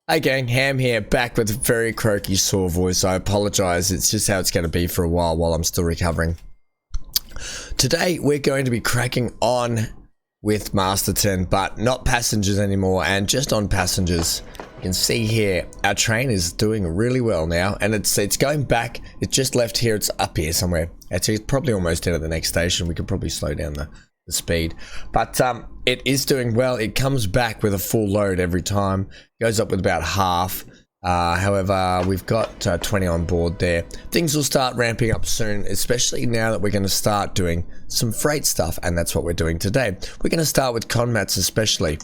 Hey gang, Ham here, back with a very croaky sore voice. I apologise, it's just how it's going to be for a while I'm still recovering. Today we're going to be cracking on with Masterton, but not passengers anymore, and just on passengers. You can see here, our train is doing really well now, and it's going back. It just left here, it's up here somewhere. It's probably almost in at the next station. We could probably slow down the speed, but it is doing well. It comes back with a full load every time, goes up with about half. However, we've got 20 on board there. Things will start ramping up soon, especially now that we're going to start doing some freight stuff, and that's what we're doing today. We're going to start with conmats especially.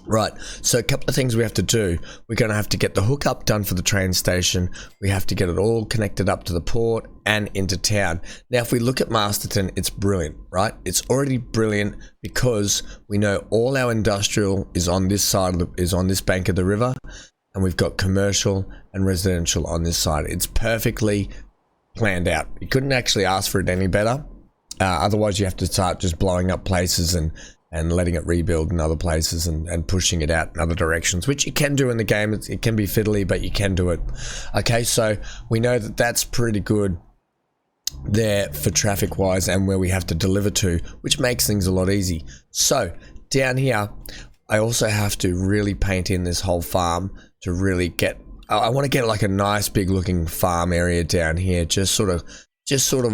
Right, so a couple of things we have to do. We're going to have to get the hookup done for the train station. We have to get it all connected up to the port and into town. Now, if we look at Masterton, it's brilliant, right? It's already brilliant because we know all our industrial is on this side, is on this bank of the river, and we've got commercial and residential on this side. It's perfectly planned out. You couldn't actually ask for it any better. Otherwise, you have to start just blowing up places and letting it rebuild in other places and pushing it out in other directions, which you can do in the game. It can be fiddly, but you can do it. Okay, so we know that that's pretty good there for traffic wise and where we have to deliver to, which makes things a lot easy. So down here, I also have to really paint in this whole farm to really get, I want to get like a nice big looking farm area down here, just sort of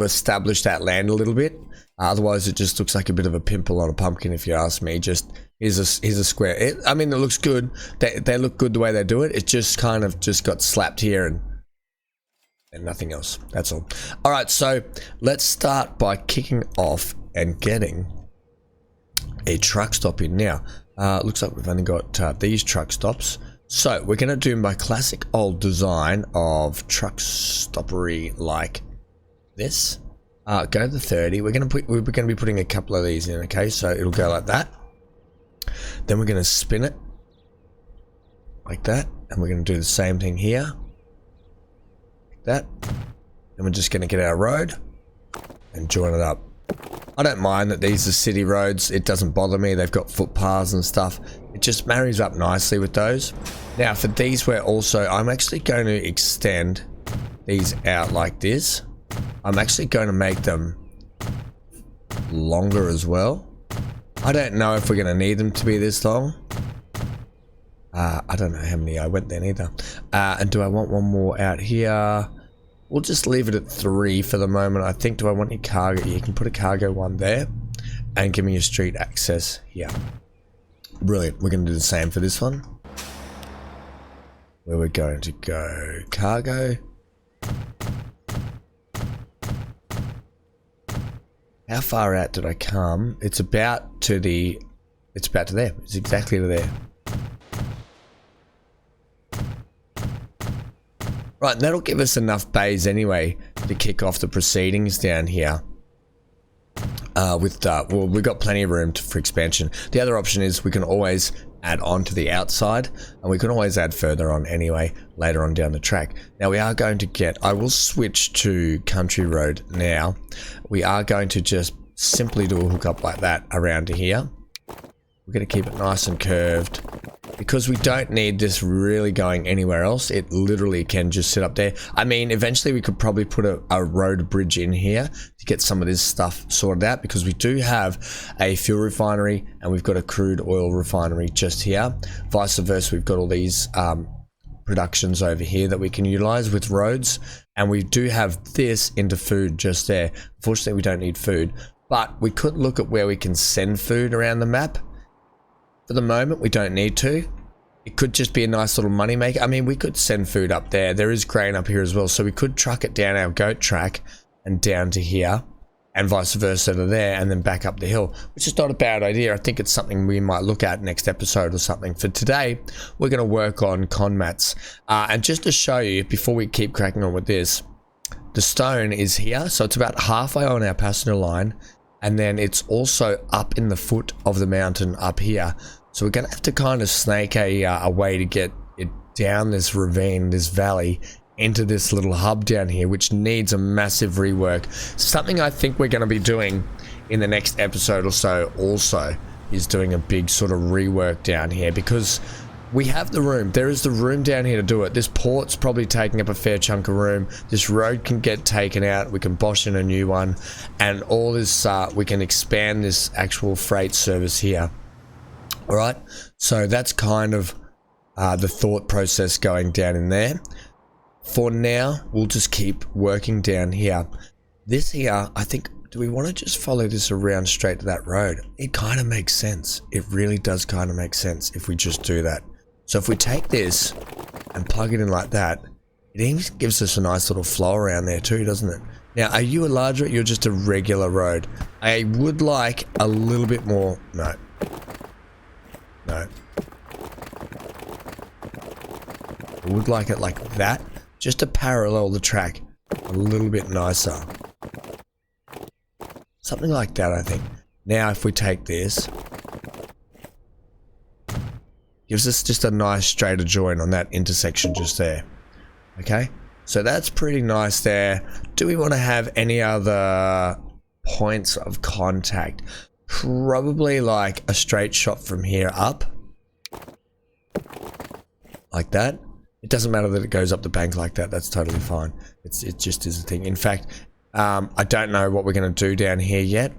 establish that land a little bit. Otherwise, it just looks like a bit of a pimple on a pumpkin, if you ask me. Just here's a square. I mean, it looks good. They look good the way they do it. It just kind of just got slapped here and nothing else. That's all. All right, so let's start by kicking off and getting a truck stop in now. Looks like we've only got these truck stops. So we're gonna do my classic old design of truck stoppery like this. Go to the 30. We're gonna be putting a couple of these in. Okay, so it'll go like that. Then we're gonna spin it like that, and we're gonna do the same thing here, like that. Then we're just gonna get our road and join it up. I don't mind that these are city roads. It doesn't bother me. They've got footpaths and stuff. It just marries up nicely with those. Now for these, I'm actually going to extend these out like this. I'm actually going to make them longer as well. I don't know if we're going to need them to be this long. I don't know how many I went there either. And do I want one more out here? We'll just leave it at 3 for the moment. I think, do I want your cargo? You can put a cargo one there and give me a street access here. Brilliant. We're going to do the same for this one, where we're going to go cargo. How far out did I come? It's about to there. It's exactly to there. Right, and that'll give us enough bays anyway to kick off the proceedings down here. Well, we've got plenty of room for expansion. The other option is we can always add on to the outside, and we can always add further on anyway later on down the track. Now we are going to get, I will switch to country road now. We are going to just simply do a hookup like that around to here. We're going to keep it nice and curved because we don't need this really going anywhere else. It literally can just sit up there. I mean, eventually we could probably put a road bridge in here to get some of this stuff sorted out, because we do have a fuel refinery and we've got a crude oil refinery just here. Vice versa, we've got all these productions over here that we can utilize with roads, and we do have this into food just there. Unfortunately, we don't need food, but we could look at where we can send food around the map. For the moment, we don't need to. It could just be a nice little money maker. I mean, we could send food up there. There is grain up here as well, so we could truck it down our goat track and down to here, and vice versa to there, and then back up the hill, which is not a bad idea. I think it's something we might look at next episode or something. For today, we're going to work on conmats. And just to show you, before we keep cracking on with this, the stone is here, so it's about halfway on our passenger line, and then it's also up in the foot of the mountain up here. So we're going to have to kind of snake a way to get it down this ravine, this valley, into this little hub down here, which needs a massive rework. Something I think we're going to be doing in the next episode or so also is doing a big sort of rework down here, because we have the room. There is the room down here to do it. This port's probably taking up a fair chunk of room. This road can get taken out. We can bosh in a new one. And all this, we can expand this actual freight service here. All right. So that's kind of the thought process going down in there. For now, we'll just keep working down here. This here, I think, do we want to just follow this around straight to that road? It kind of makes sense. It really does kind of make sense if we just do that. So if we take this and plug it in like that, it even gives us a nice little flow around there too, doesn't it? Now, are you a larger? You're just a regular road. I would like a little bit more. No. No. I would like it like that, just to parallel the track a little bit nicer. Something like that, I think. Now, if we take this, gives us just a nice straighter join on that intersection just there. Okay, so that's pretty nice there. Do we want to have any other points of contact? Probably like a straight shot from here up. Like that. It doesn't matter that it goes up the bank like that. That's totally fine. It just is a thing. In fact, I don't know what we're going to do down here yet.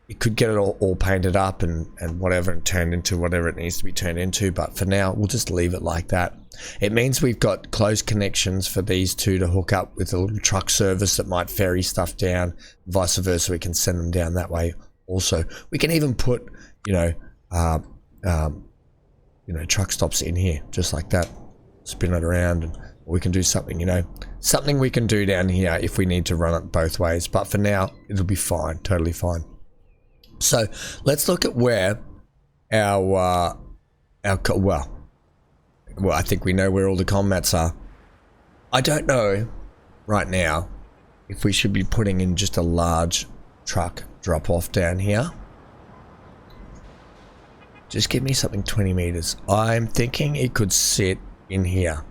It could get it all painted up and whatever, and turned into whatever it needs to be turned into. But for now, we'll just leave it like that. It means we've got close connections for these two to hook up with a little truck service that might ferry stuff down. Vice versa, we can send them down that way. Also, we can even put, truck stops in here just like that. Spin it around, and we can do something, something we can do down here if we need to run it both ways. But for now, it'll be fine, totally fine. So let's look at where well, I think we know where all the combats are. I don't know right now if we should be putting in just a large truck drop off down here. Just give me something 20 meters. I'm thinking it could sit in here.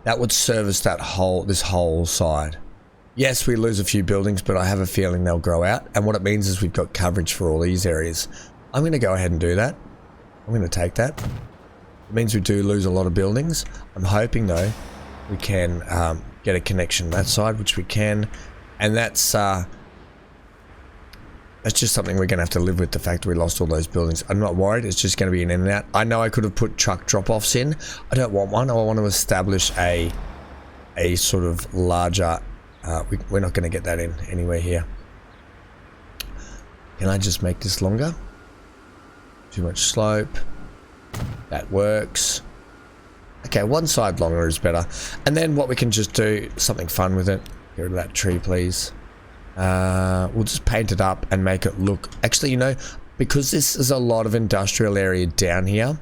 That would service this whole side. Yes, we lose a few buildings, but I have a feeling they'll grow out. And what it means is we've got coverage for all these areas. I'm going to go ahead and do that. I'm going to take that. It means we do lose a lot of buildings. I'm hoping, though, we can get a connection that side, which we can. And that's just something we're going to have to live with, the fact that we lost all those buildings. I'm not worried. It's just going to be an in and out. I know I could have put truck drop-offs in. I don't want one. I want to establish a sort of larger... we're not going to get that in anywhere here. Can I just make this longer? Too much slope. That works. Okay, one side longer is better. And then what we can just do, something fun with it. Get rid of that tree, please. We'll just paint it up and make it look... Actually, because this is a lot of industrial area down here,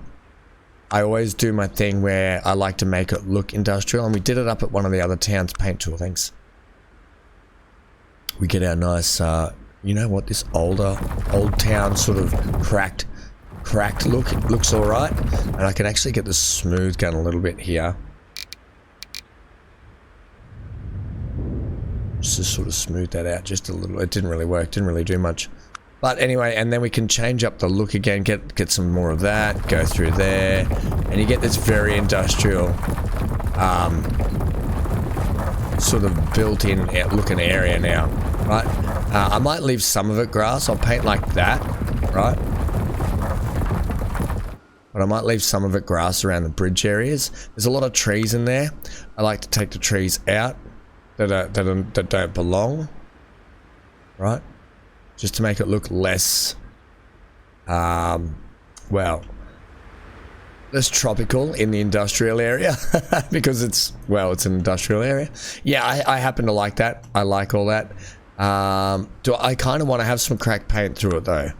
I always do my thing where I like to make it look industrial. And we did it up at one of the other towns. Paint tool, thanks. We get our nice, this old town sort of cracked look. It looks all right. And I can actually get the smooth going a little bit here. Just to sort of smooth that out just a little. It didn't really work, didn't really do much. But anyway, and then we can change up the look again, get some more of that, go through there, and you get this very industrial sort of built-in looking area now, right? I might leave some of it grass. I'll paint like that, right? But I might leave some of it grass around the bridge areas. There's a lot of trees in there. I like to take the trees out that don't belong, right? Just to make it look less, less tropical in the industrial area because it's an industrial area. Yeah, I happen to like that. I like all that. I kind of want to have some crack paint through it though.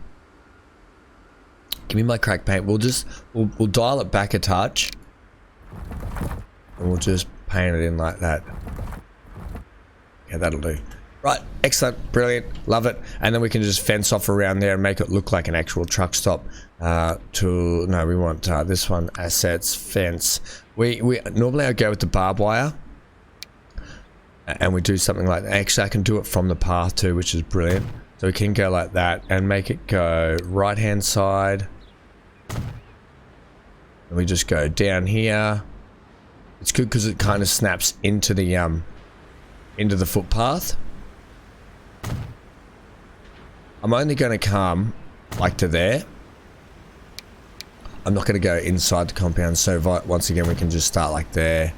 Give me my crack paint. We'll dial it back a touch and we'll just paint it in like that. Yeah, that'll do. Right, excellent, brilliant, love it. And then we can just fence off around there and make it look like an actual truck stop. We want this one, assets, fence. We normally I go with the barbed wire, and we do something like that. Actually, I can do it from the path too, which is brilliant. So we can go like that and make it go right hand side, And we just go down here. It's good because it kind of snaps into the footpath. I'm only going to come like to there. I'm not going to go inside the compound, so once again we can just start like there.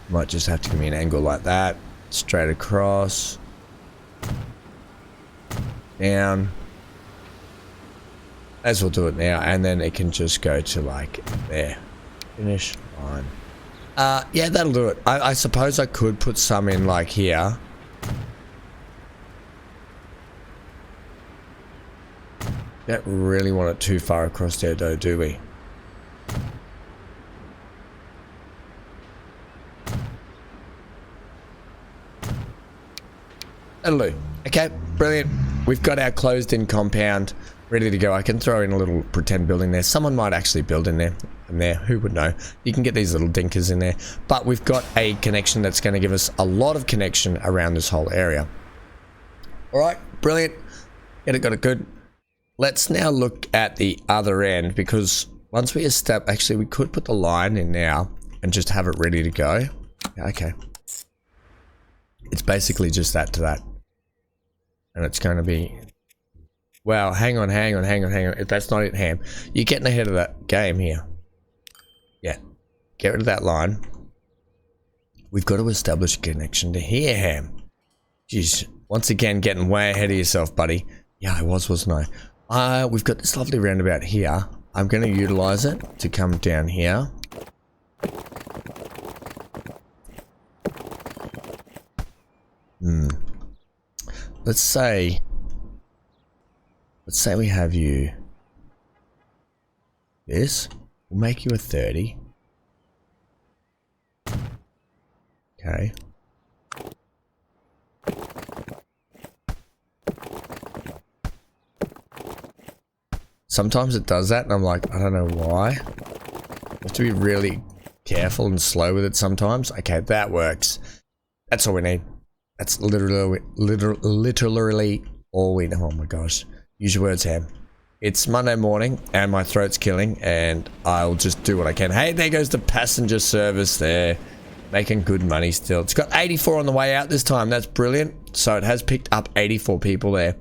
Might just have to give me an angle like that. Straight across. Down. As we'll do it now, and then it can just go to like there. Finish line. Yeah, that'll do it. I suppose I could put some in like here. Don't really want it too far across there though, do we? That'll do. Okay, brilliant. We've got our closed-in compound ready to go. I can throw in a little pretend building there. Someone might actually build in there. Who would know? You can get these little dinkers in there. But we've got a connection that's going to give us a lot of connection around this whole area. Alright, brilliant. Got it good. Let's now look at the other end, because once we establish... Actually, we could put the line in now and just have it ready to go. Okay. It's basically just that to that. And it's going to be... Wow, hang on. If that's not it, Ham. You're getting ahead of that game here. Yeah. Get rid of that line. We've got to establish a connection to here, Ham. Jeez. Once again, getting way ahead of yourself, buddy. Yeah, I wasn't I? We've got this lovely roundabout here. I'm going to utilize it to come down here. Let's say we have you this. We'll make you a 30. Okay. Sometimes it does that and I'm like, I don't know why. You have to be really careful and slow with it sometimes. Okay, that works. That's all we need. That's literally all we need. Oh my gosh. Use your words, Ham. It's Monday morning and my throat's killing and I'll just do what I can. Hey, there goes the passenger service there. Making good money still. It's got 84 on the way out this time. That's brilliant. So it has picked up 84 people there.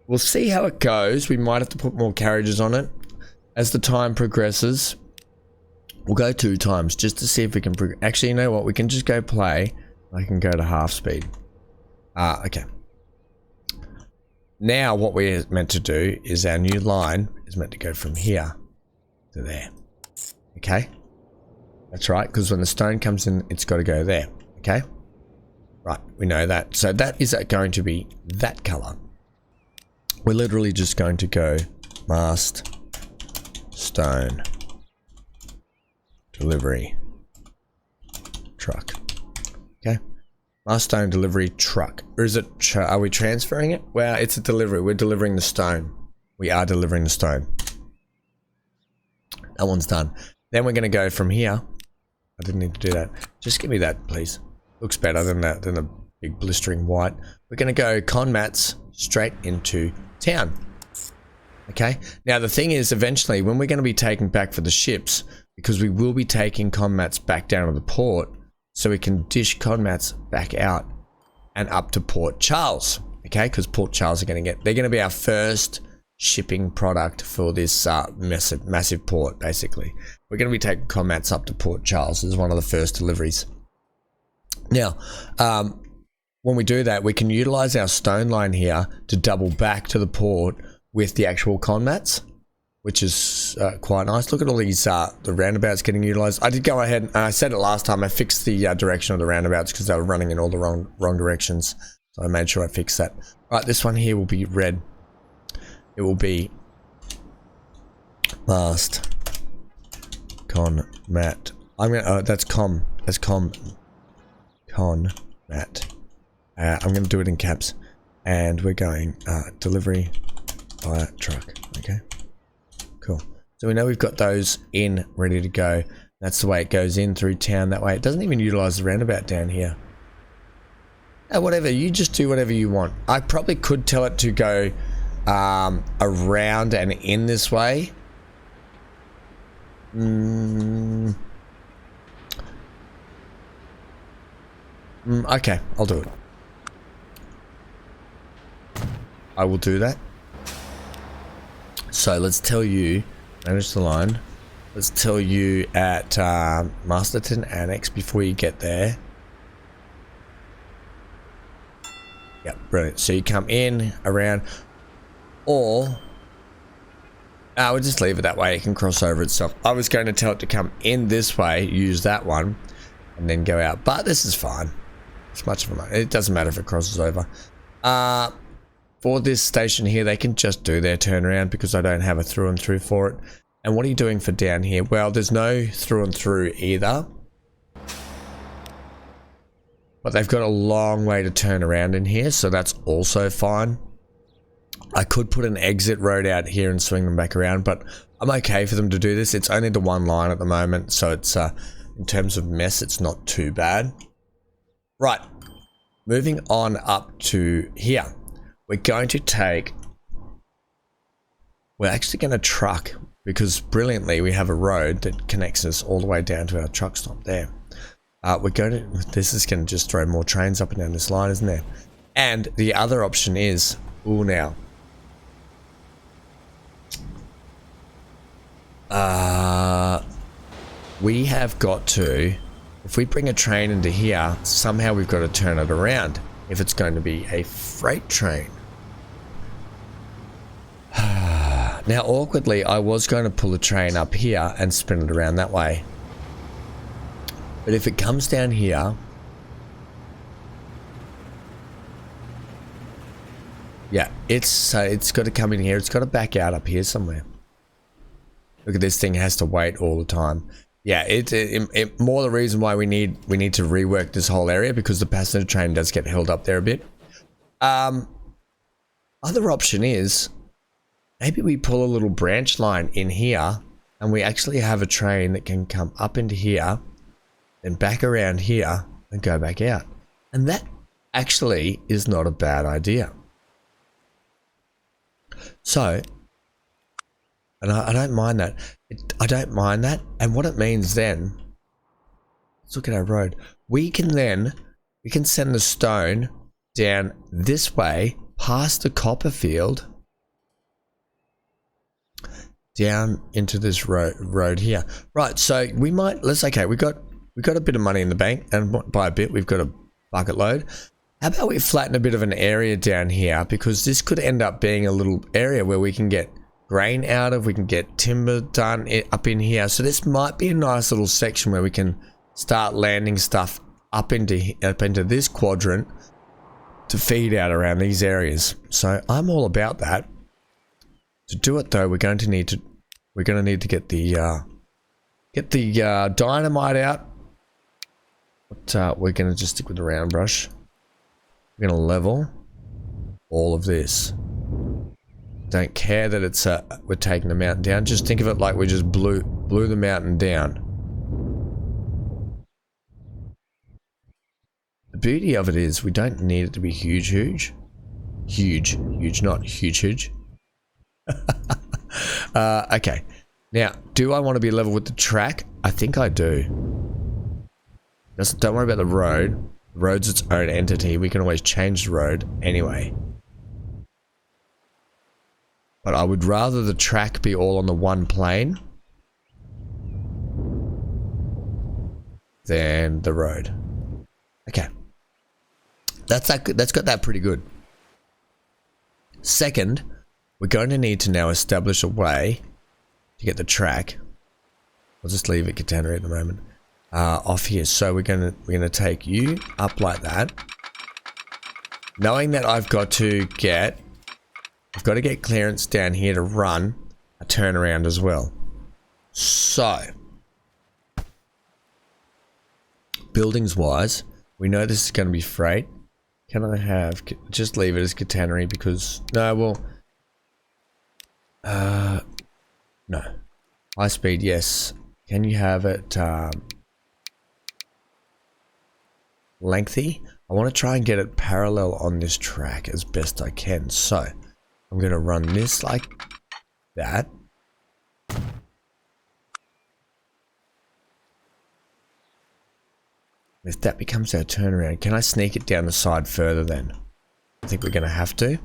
We'll see how it goes. We might have to put more carriages on it as the time progresses. We'll go 2 times just to see if we can actually, you know what? We can just go play. I can go to half speed. Okay. Now what we're meant to do is our new line is meant to go from here to there. Okay? That's right, because when the stone comes in, it's got to go there. Okay? Right, we know that. So that is going to be that color. We're literally just going to go mast, stone, delivery, truck. Okay? Mast, stone, delivery, truck. Or is it, are we transferring it? Well, it's a delivery. We're delivering the stone. We are delivering the stone. That one's done. Then we're going to go from here. I didn't need to do that. Just give me that, please. Looks better than that, than a big blistering white. We're going to go con mats straight into town. Okay? Now, the thing is, eventually, when we're going to be taking back for the ships, because we will be taking con mats back down to the port, so we can dish con mats back out and up to Port Charles. Okay? Because Port Charles are going to get... They're going to be our first shipping product for this massive port, basically. We're going to be taking con mats up to Port Charles as one of the first deliveries. Now, when we do that, we can utilize our stone line here to double back to the port with the actual con mats, which is quite nice. Look at all these the roundabouts getting utilized. I did go ahead and I said it last time. I fixed the direction of the roundabouts because they were running in all the wrong directions. So I made sure I fixed that. Right, this one here will be red. It will be mast con mat. I'm gonna that's con mat. I'm gonna do it in caps, and we're going delivery via truck. Okay, cool. So we know we've got those in ready to go. That's the way it goes in through town. That way it doesn't even utilize the roundabout down here. Whatever, you just do whatever you want. I probably could tell it to go around and in this way. Okay, I'll do it. I will do that. So let's tell you, manage the line. Let's tell you at Masterton Annex before you get there. Yep, brilliant. So you come in, around, or we'll just leave it that way. It can cross over itself. I was going to tell it to come in this way, use that one, and then go out. But this is fine. It's much of a matter. It doesn't matter if it crosses over. For this station here, they can just do their turnaround because I don't have a through and through for it. And what are you doing for down here? Well, there's no through and through either. But they've got a long way to turn around in here, so that's also fine. I could put an exit road out here and swing them back around, but I'm okay for them to do this. It's only the one line at the moment, so it's in terms of mess, it's not too bad. Right, moving on up to here. We're going to take... We're actually going to truck, because brilliantly we have a road that connects us all the way down to our truck stop there. We're going to... This is going to just throw more trains up and down this line, isn't there? And the other option is... Ooh, now. We have got to... If we bring a train into here, somehow we've got to turn it around. If it's going to be a freight train. Now, awkwardly, I was going to pull a train up here and spin it around that way. But if it comes down here... Yeah, it's got to come in here. It's got to back out up here somewhere. Look at this thing, has to wait all the time. Yeah, it more the reason why we need to rework this whole area, because the passenger train does get held up there a bit. Other option is maybe we pull a little branch line in here and we actually have a train that can come up into here and back around here and go back out. And that actually is not a bad idea. So, and I don't mind that. I don't mind that. And what it means then, let's look at our road. We can send the stone down this way, past the copper field, down into this road here. Right, so we might, okay, we got a bit of money in the bank, and by a bit, we've got a bucket load. How about we flatten a bit of an area down here, because this could end up being a little area where we can get grain out of, we can get timber done up in here. So this might be a nice little section where we can start landing stuff up into this quadrant to feed out around these areas. So I'm all about that. To do it though, we're going to need to get the dynamite out. But we're going to just stick with the round brush. We're going to level all of this. Don't care that it's we're taking the mountain down. Just think of it like we just blew the mountain down. The beauty of it is we don't need it to be huge, not huge. Okay. Now, do I want to be level with the track? I think I do. Don't worry about the road. The road's its own entity. We can always change the road anyway. But I would rather the track be all on the one plane than the road. Okay. That's got that pretty good. Second, we're going to need to now establish a way to get the track. I'll just leave it catenary at the moment. Off here. So we're gonna take you up like that. Knowing that I've got to get clearance down here to run a turnaround as well. So, buildings wise, we know this is going to be freight. Can I have, just leave it as catenary because, no, well, no. High speed, yes. Can you have it, lengthy? I want to try and get it parallel on this track as best I can. So, I'm going to run this like that. If that becomes our turnaround, can I sneak it down the side further then? I think we're going to have to.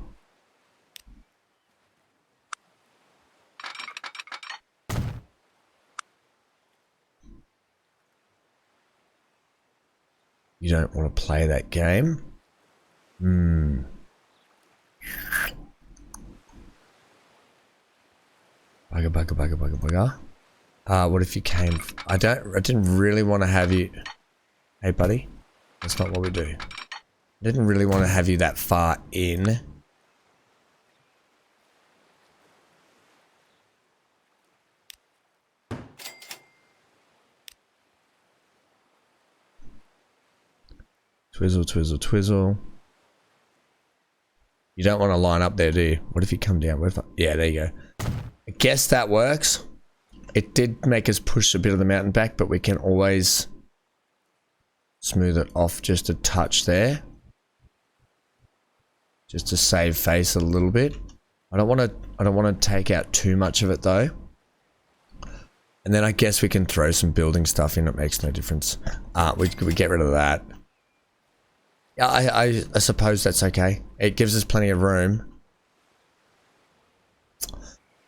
You don't want to play that game. Bugger, bugger. What if you came... I didn't really want to have you... Hey, buddy. That's not what we do. I didn't really want to have you that far in. Twizzle, twizzle, twizzle. You don't want to line up there, do you? What if you come down? Yeah, there you go. I guess that works. It did make us push a bit of the mountain back, but we can always smooth it off just a touch there. Just to save face a little bit. I don't want to take out too much of it though. And then I guess we can throw some building stuff in. It makes no difference. We get rid of that. Yeah, I suppose that's okay. It gives us plenty of room.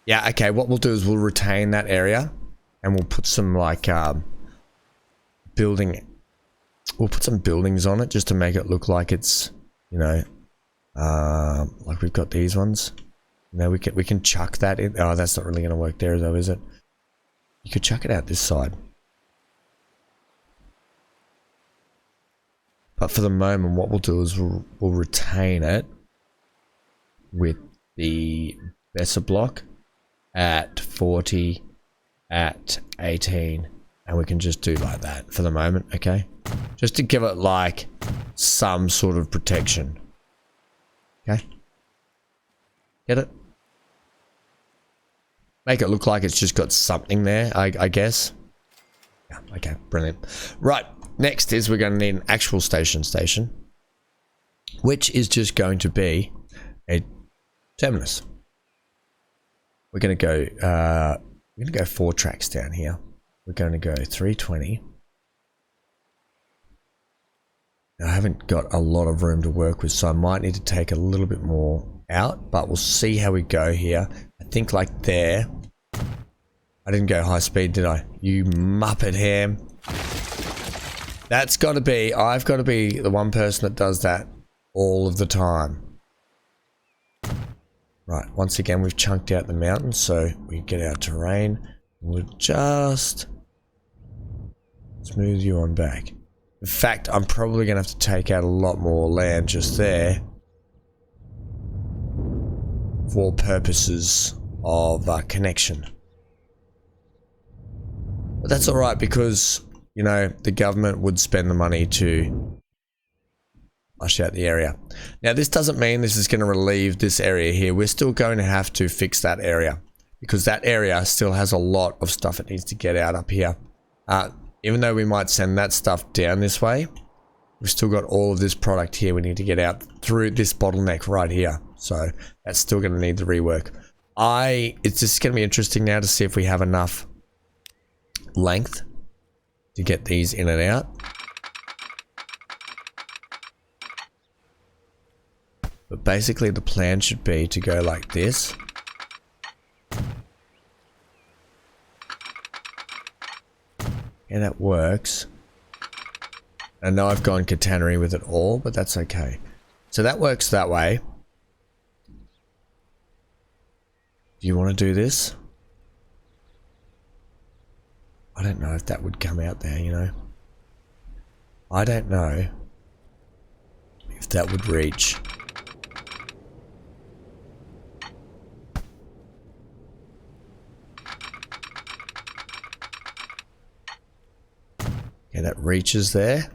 Yeah, okay, what we'll do is we'll retain that area and we'll put some like building. We'll put some buildings on it just to make it look like it's, you know, like we've got these ones. You know, we can chuck that in. Oh, that's not really going to work there though, is it? You could chuck it out this side. But for the moment, what we'll do is we'll retain it with the Besser block at 40, at 18, and we can just do like that for the moment, okay? Just to give it like some sort of protection. Okay? Get it? Make it look like it's just got something there, I guess. Yeah, okay, brilliant. Right. Next is we're going to need an actual station, which is just going to be a terminus. We're going to go 4 tracks down here. We're going to go 320. Now, I haven't got a lot of room to work with, so I might need to take a little bit more out, but we'll see how we go here. I think like there. I didn't go high speed, did I? You muppet ham. That's got to be, I've got to be the one person that does that all of the time. Right, once again, we've chunked out the mountain, so we get our terrain. We'll just smooth you on back. In fact, I'm probably going to have to take out a lot more land just there for purposes of connection. But that's alright because, you know, the government would spend the money to flush out the area. Now, this doesn't mean this is going to relieve this area here. We're still going to have to fix that area because that area still has a lot of stuff it needs to get out up here. Even though we might send that stuff down this way, we've still got all of this product here we need to get out through this bottleneck right here. So that's still going to need the rework. It's just going to be interesting now to see if we have enough length to get these in and out. But basically the plan should be to go like this. And that works. I know I've gone catenary with it all, but that's okay. So that works that way. Do you want to do this? I don't know if that would come out there, you know. I don't know if that would reach. Okay, that reaches there.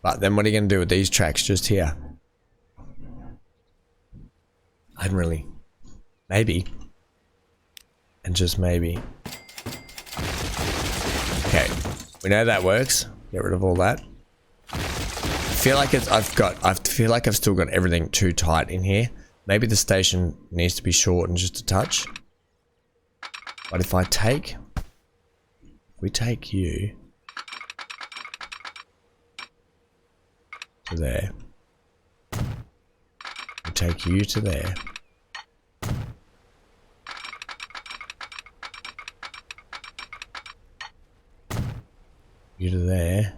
But then what are you going to do with these tracks just here? I'd really... Maybe. And just maybe. Okay. We know that works. Get rid of all that. I feel like I've still got everything too tight in here. Maybe the station needs to be shortened just a touch. But if we take you to there. We take you to there. You to there.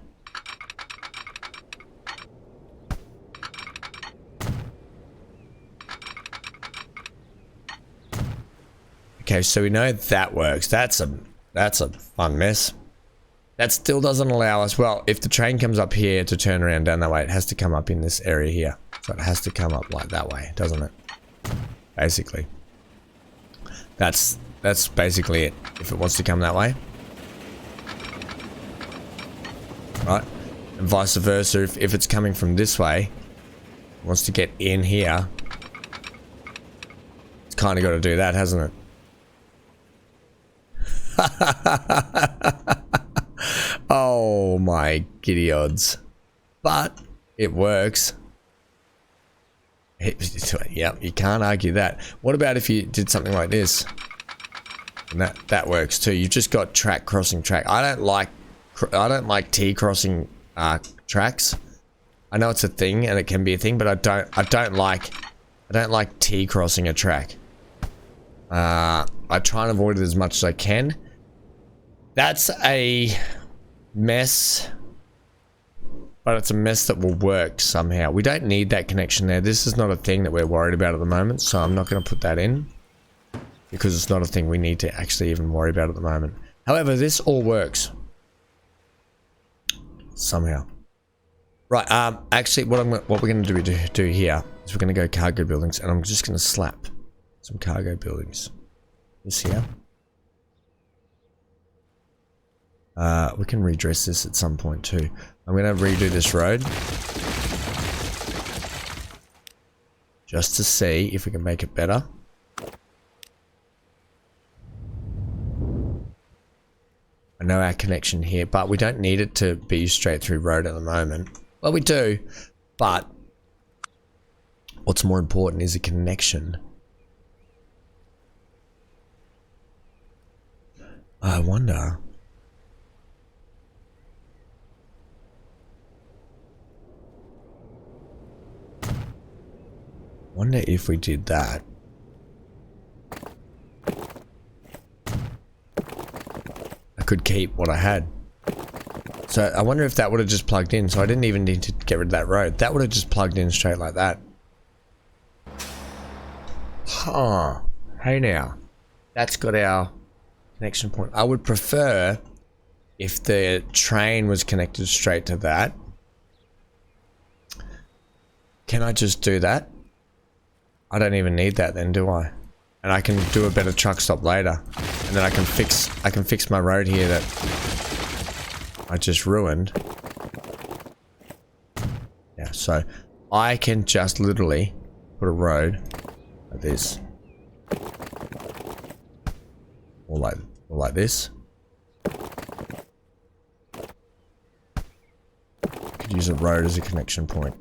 Okay, so we know that works. That's a fun mess. That still doesn't allow us. Well, if the train comes up here to turn around down that way, it has to come up in this area here. So it has to come up like that way, doesn't it? Basically. That's basically it. If it wants to come that way. Right? And vice versa, if it's coming from this way, it wants to get in here. It's kind of got to do that, hasn't it? Oh my giddy odds. But it works. Yep, you can't argue that. What about if you did something like this? And that works too. You've just got track crossing track. I don't like T crossing tracks. I know it's a thing and it can be a thing, but I don't like T crossing a track. I try and avoid it as much as I can. That's a mess, but it's a mess that will work somehow. We don't need that connection there. This is not a thing that we're worried about at the moment, so I'm not going to put that in because it's not a thing we need to actually even worry about at the moment. However, this all works somehow. Right, actually what we're going to do here is we're going to go cargo buildings, and I'm just going to slap some cargo buildings. This here. We can redress this at some point too. I'm going to redo this road. Just to see if we can make it better. I know our connection here, but we don't need it to be straight through road at the moment. Well, we do, but what's more important is a connection. I wonder. Wonder if we did that. I could keep what I had. So I wonder if that would have just plugged in. So I didn't even need to get rid of that road. That would have just plugged in straight like that. Huh. Hey now. That's got our connection point. I would prefer if the train was connected straight to that. Can I just do that? I don't even need that then, do I? And I can do a better truck stop later. And then I can fix my road here that I just ruined. Yeah, so I can just literally put a road like this. Or like this. Could use a road as a connection point.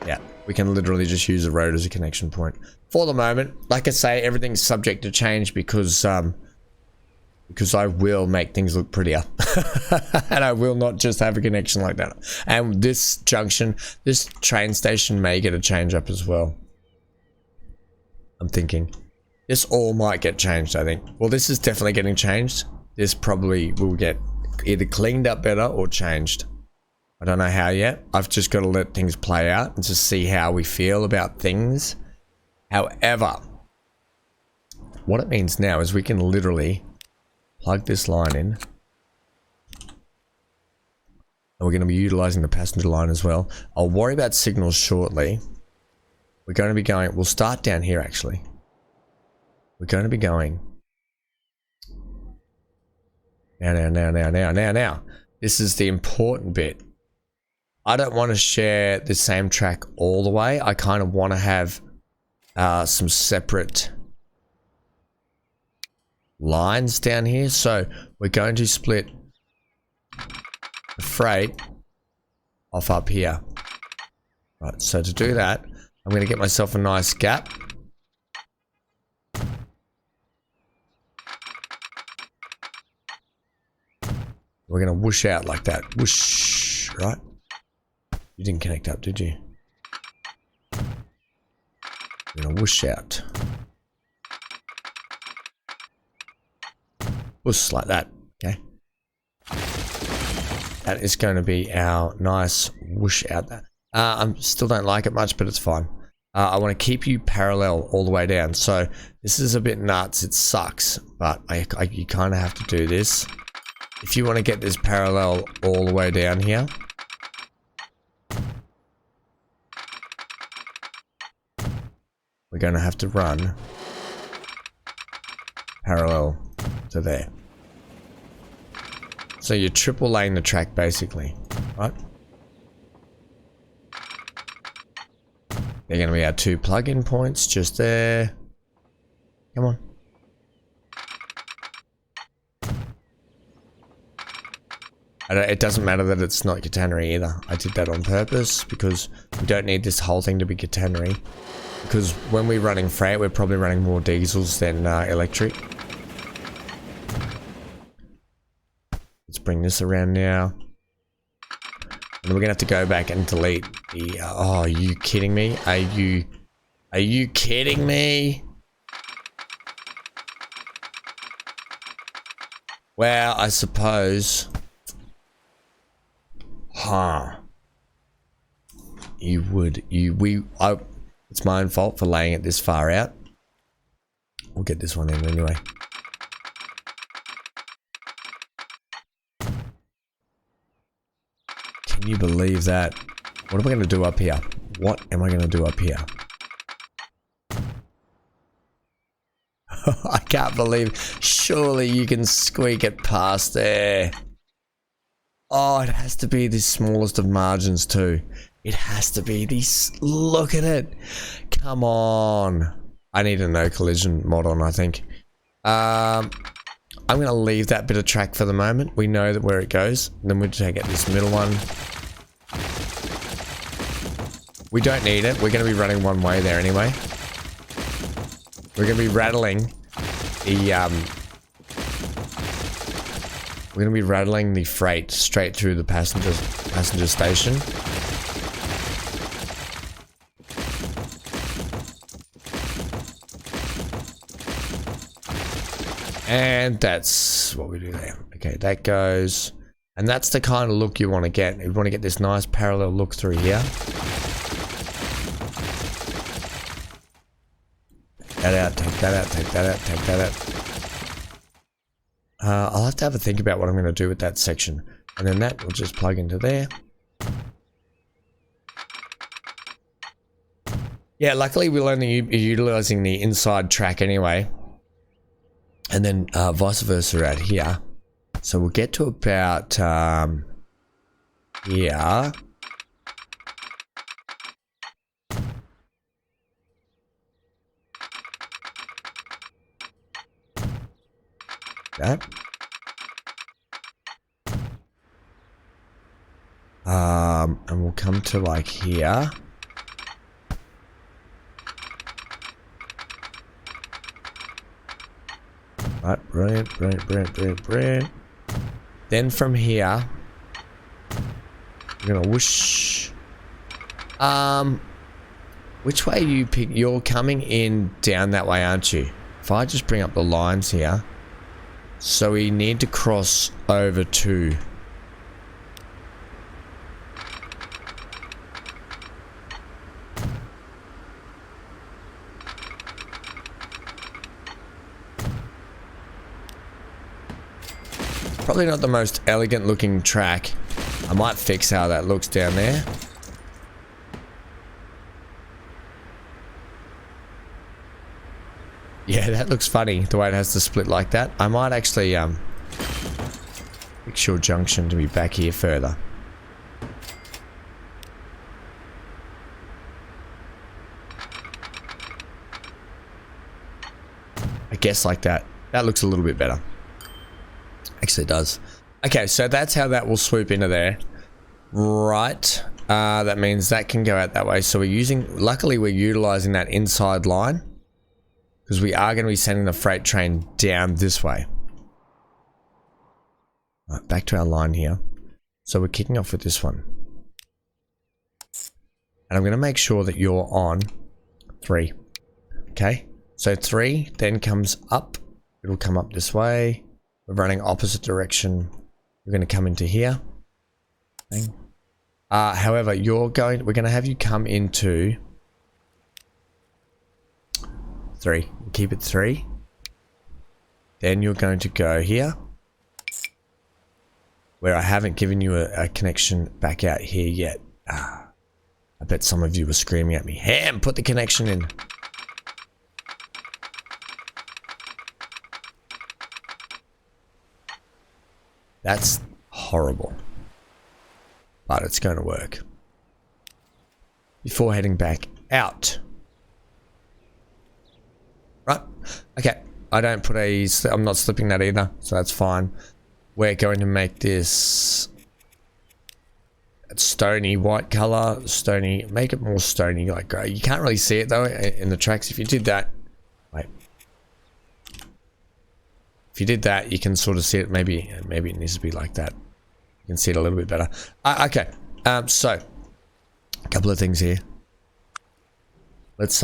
Yeah, we can literally just use a road as a connection point. For the moment, like I say, everything's subject to change because I will make things look prettier. And I will not just have a connection like that. And this junction, this train station may get a change up as well. I'm thinking. This all might get changed, I think. Well, this is definitely getting changed. This probably will get either cleaned up better or changed. I don't know how yet. I've just got to let things play out and just see how we feel about things. However, what it means now is we can literally plug this line in. And we're going to be utilizing the passenger line as well. I'll worry about signals shortly. We're going to be going, we'll start down here actually. We're going to be going. Now. This is the important bit. I don't want to share the same track all the way. I kind of want to have some separate lines down here. So we're going to split the freight off up here. Right, so to do that, I'm going to get myself a nice gap. We're going to whoosh out like that. Whoosh, right? You didn't connect up, did you? We're going to whoosh out. Whoosh like that, okay? That is going to be our nice whoosh out there. I still don't like it much, but it's fine. I want to keep you parallel all the way down. So this is a bit nuts. It sucks, but you kind of have to do this. If you want to get this parallel all the way down here. We're going to have to run parallel to there. So you're triple laying the track basically, right? They're going to be our 2 plug-in points just there. Come on. It doesn't matter that it's not catenary either. I did that on purpose because we don't need this whole thing to be catenary. Because when we're running freight, we're probably running more diesels than electric. Let's bring this around now. And we're gonna have to go back and delete the. Oh, are you kidding me? Are you kidding me? Well, I suppose. Huh. You would. It's my own fault for laying it this far out. We'll get this one in anyway. Can you believe that? What am I going to do up here? What am I going to do up here? I can't believe. Surely you can squeak it past there. Oh, it has to be the smallest of margins too. It has to be this. Look at it. Come on. I need a no collision mod on, I think. I'm going to leave that bit of track for the moment. We know that where it goes. And then we'll take out this middle one. We don't need it. We're going to be running one way there anyway. We're going to be rattling the we're going to be rattling the freight straight through the passenger station. And that's what we do there. Okay, that goes. And that's the kind of look you want to get. You want to get this nice parallel look through here. Take that out, take that out, take that out, take that out. I'll have to have a think about what I'm going to do with that section. And then that will just plug into there. Yeah, luckily we'll only be utilizing the inside track anyway. And then vice versa out here. So we'll get to about here. That. And we'll come to like here. Right, brilliant, brilliant, brilliant, brilliant, brilliant. Then from here, we're gonna whoosh. Which way you pick? You're coming in down that way, aren't you? If I just bring up the lines here. So we need to cross over to. Probably not the most elegant looking track. I might fix how that looks down there. Yeah, that looks funny, the way it has to split like that. I might actually fix your junction to be back here further. I guess like that. That looks a little bit better. Actually it does. Okay, so that's how that will swoop into there. Right. That means that can go out that way. So we're using, luckily we're utilizing that inside line, because we are going to be sending the freight train down this way. Right, back to our line here. So we're kicking off with this one. And I'm going to make sure that you're on 3. Okay. So 3 then comes up. It'll come up this way. We're running opposite direction. We're going to come into here. However, we're going to have you come into 3. Keep it 3. Then you're going to go here, where I haven't given you a connection back out here yet. I bet some of you were screaming at me, Ham, put the connection in. That's horrible. But it's going to work. Before heading back out. Right. Okay. I don't put I'm not slipping that either, so that's fine. We're going to make this stony white color. Stony. Make it more stony, like grey. You can't really see it though in the tracks. If you did that, wait. If you did that, you can sort of see it. Maybe it needs to be like that. You can see it a little bit better. Okay. So a couple of things here. Let's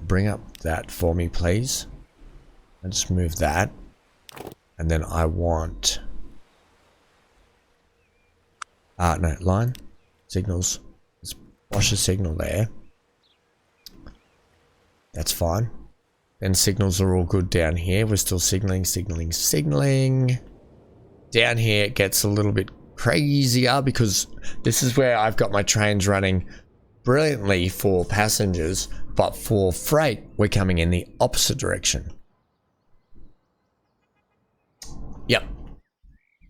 bring up that for me, please. And just move that. And then I want no, line signals. Let's wash a signal there. That's fine. Then signals are all good down here. We're still signaling. Down here it gets a little bit crazier because this is where I've got my trains running brilliantly for passengers, but for freight we're coming in the opposite direction. Yep.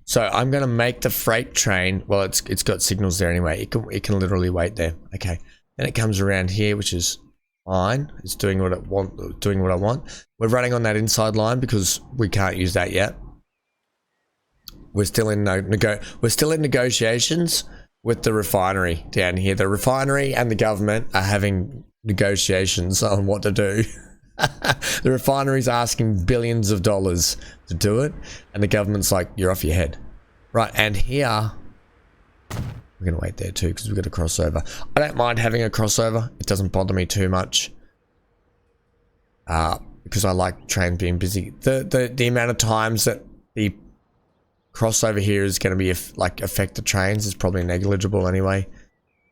So I'm going to make the freight train, well it's got signals there anyway, it can literally wait there. Okay. Then it comes around here, which is fine. It's doing what I want. We're running on that inside line because we can't use that yet. We're still in negotiations with the refinery down here. The refinery and the government are having negotiations on what to do. The refinery's asking billions of dollars to do it, and the government's like, you're off your head. Right, and here we're gonna wait there too because we've got a crossover. I don't mind having a crossover. It doesn't bother me too much. Because I like trains being busy. The amount of times that the crossover here is going to be affect the trains is probably negligible anyway.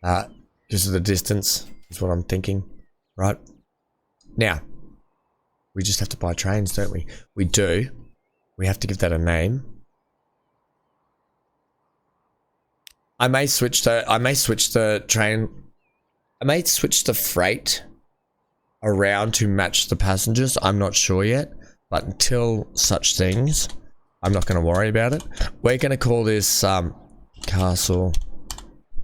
Because of the distance is what I'm thinking. Right. Now, we just have to buy trains, don't we? We do. We have to give that a name. I may switch the freight around to match the passengers. I'm not sure yet, but until such things, I'm not going to worry about it. We're going to call this castle.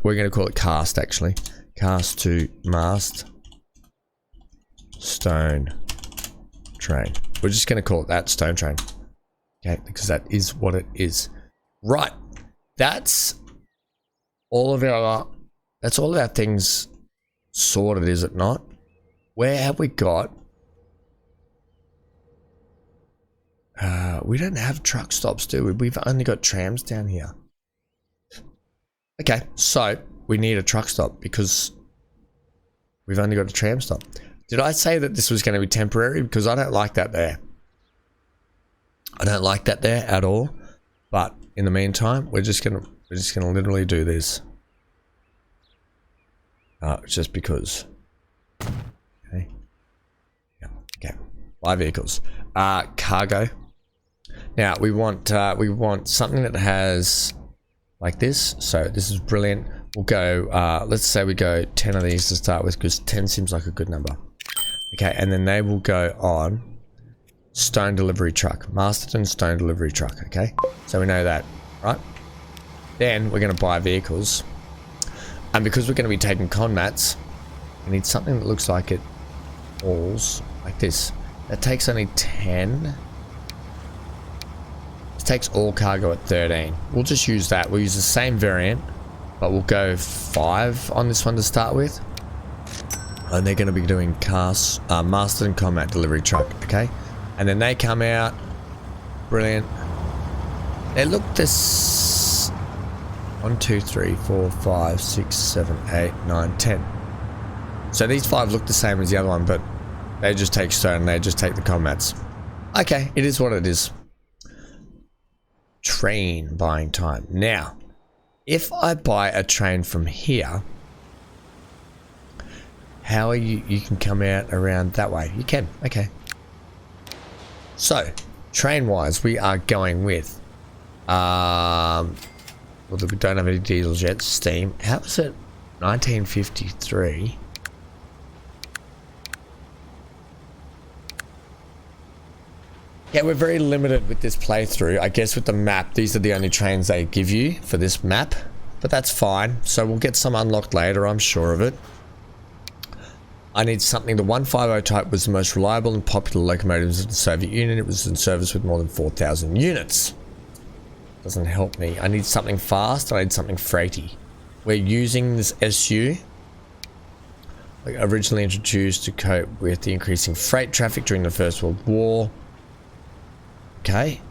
We're going to call it cast, actually. Cast to mast stone train. We're just going to call it that, stone train. Okay, because that is what it is. Right. That's all of our things sorted, is it not? Where have we got? We don't have truck stops, do we? We've only got trams down here. Okay, so we need a truck stop because we've only got a tram stop. Did I say that this was going to be temporary? Because I don't like that there. I don't like that there at all. But in the meantime, we're just gonna literally do this. Just because. Okay. Yeah. Okay. 5 vehicles. Cargo. Now we want something that has like this. So this is brilliant. We'll go. Let's say we go 10 of these to start with because 10 seems like a good number. Okay, and then they will go on stone delivery truck, Masterton stone delivery truck. Okay, so we know that, right? Then we're going to buy vehicles, and because we're going to be taking con mats, we need something that looks like it falls like this. That takes only 10. takes all cargo at 13. We'll just use that. We'll use the same variant, but we'll go 5 on this one to start with. And they're going to be doing mastered and combat delivery truck, okay? And then they come out. Brilliant. They look this 1, 2, 3, 4, 5, 6, 7, 8, 9, 10. So these 5 look the same as the other one, but they just take stone and they just take the combats. Okay, it is what it is. Train buying time. Now, if I buy a train from here, how are you can come out around that way? You can, okay. So, train wise, we are going with, well, we don't have any diesels yet, steam. How is it 1953? Yeah, we're very limited with this playthrough. I guess with the map, these are the only trains they give you for this map. But that's fine. So we'll get some unlocked later, I'm sure of it. I need something. The 150 type was the most reliable and popular locomotives of the Soviet Union. It was in service with more than 4,000 units. Doesn't help me. I need something fast. I need something freighty. We're using this SU, originally introduced to cope with the increasing freight traffic during the First World War. Okay.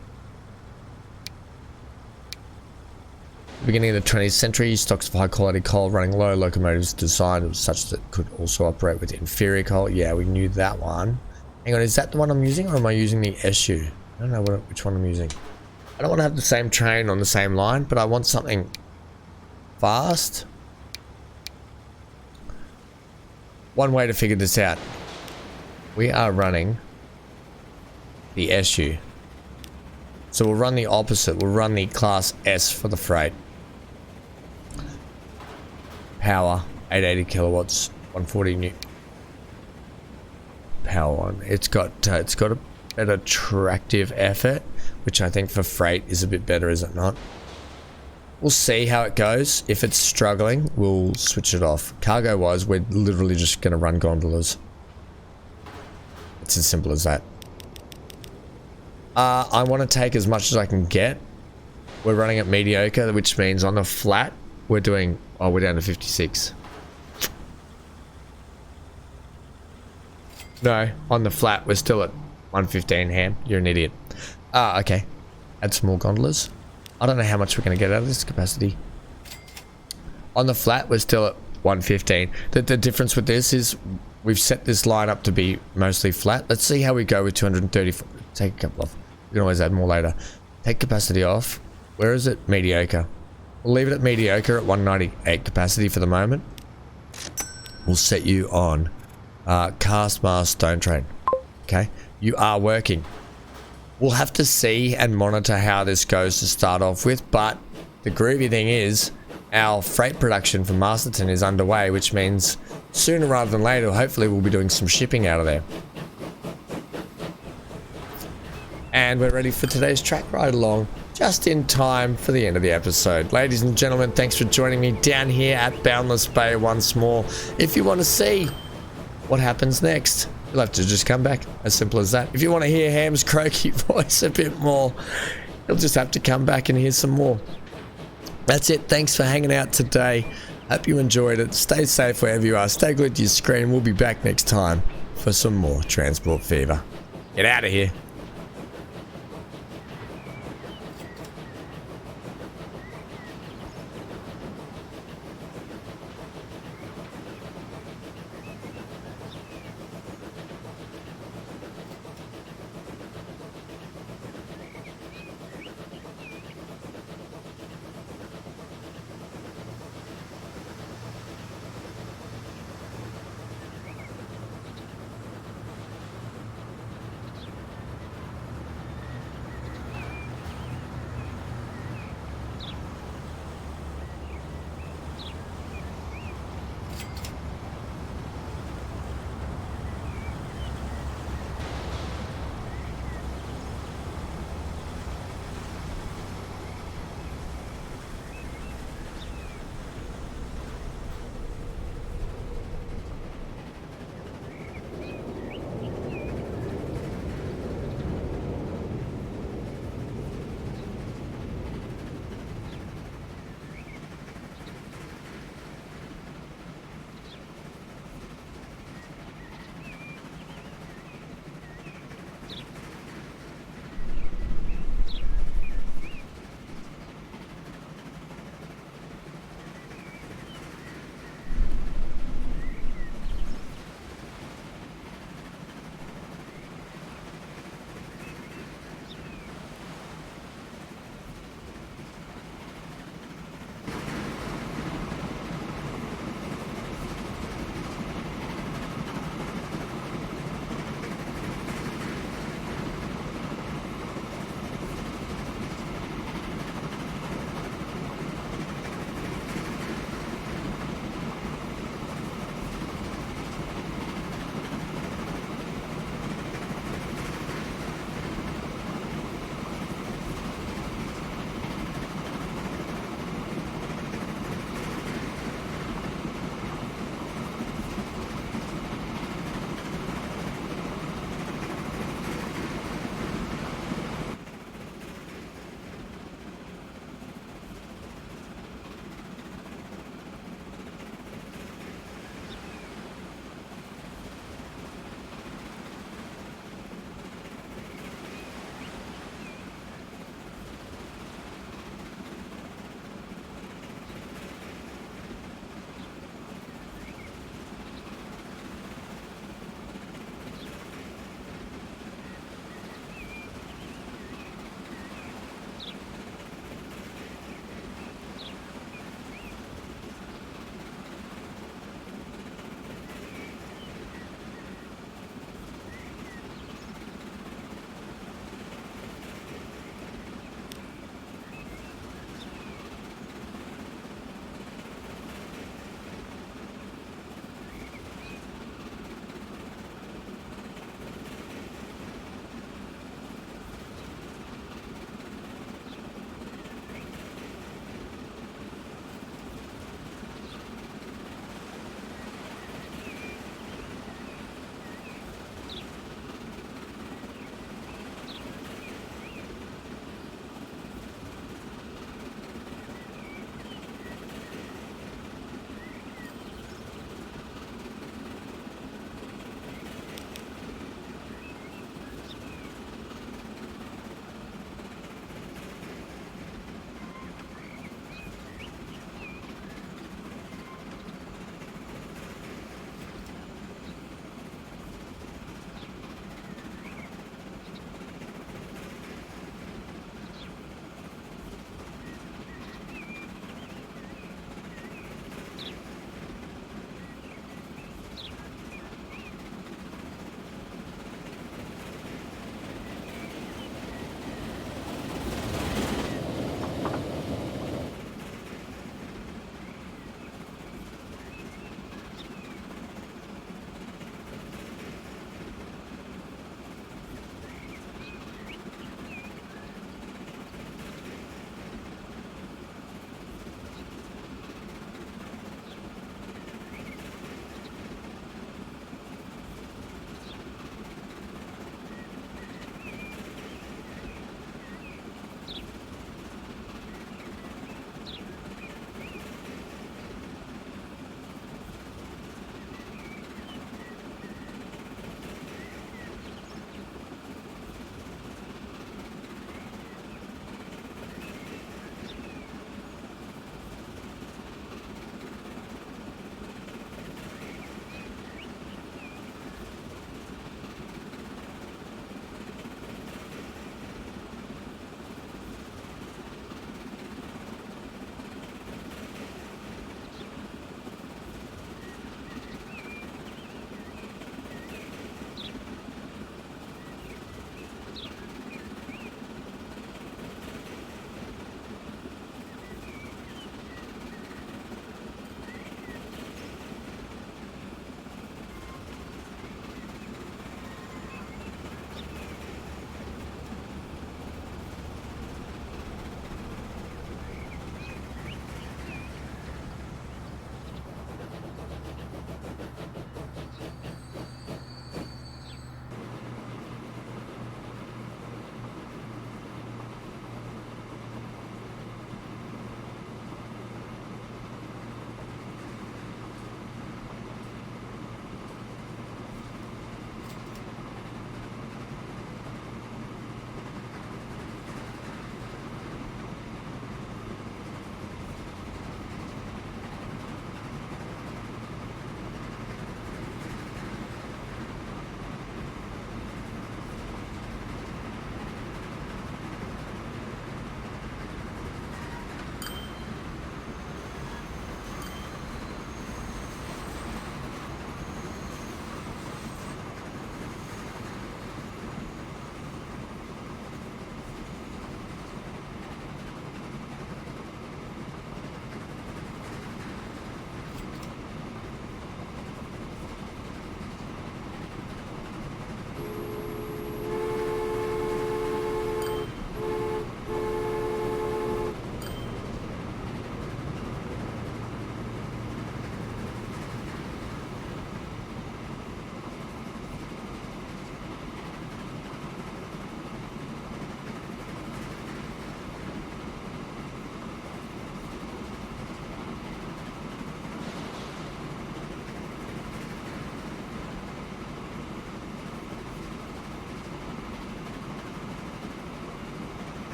Beginning of the 20th century, stocks of high quality coal running low, locomotives designed such that could also operate with inferior coal. Yeah, we knew that one. Hang on, is that the one I'm using, or am I using the SU? I don't know which one I'm using. I don't want to have the same train on the same line, but I want something fast. One way to figure this out. We are running the SU. So we'll run the opposite. We'll run the class S for the freight. Power, 880 kilowatts, 140 newton. Power on. It's got a better tractive effort, which I think for freight is a bit better, is it not? We'll see how it goes. If it's struggling, we'll switch it off. Cargo wise, we're literally just going to run gondolas. It's as simple as that. I want to take as much as I can get. We're running at mediocre, which means on the flat, we're doing... Oh, we're down to 56. No, on the flat, we're still at 115, Ham. You're an idiot. Okay. Add some more gondolas. I don't know how much we're going to get out of this capacity. On the flat, we're still at 115. The difference with this is we've set this line up to be mostly flat. Let's see how we go with 230. Take a couple off. We can always add more later. Take capacity off. Where is it? Mediocre. We'll leave it at mediocre at 198 capacity for the moment. We'll set you on cast mast stone train. Okay. You are working. We'll have to see and monitor how this goes to start off with, but the groovy thing is our freight production for Masterton is underway, which means sooner rather than later, hopefully we'll be doing some shipping out of there. And we're ready for today's track ride along, just in time for the end of the episode. Ladies and gentlemen, thanks for joining me down here at Boundless Bay once more. If you want to see what happens next, you'll have to just come back. As simple as that. If you want to hear Ham's croaky voice a bit more, you'll just have to come back and hear some more. That's it. Thanks for hanging out today. Hope you enjoyed it. Stay safe wherever you are. Stay glued to your screen. We'll be back next time for some more Transport Fever. Get out of here.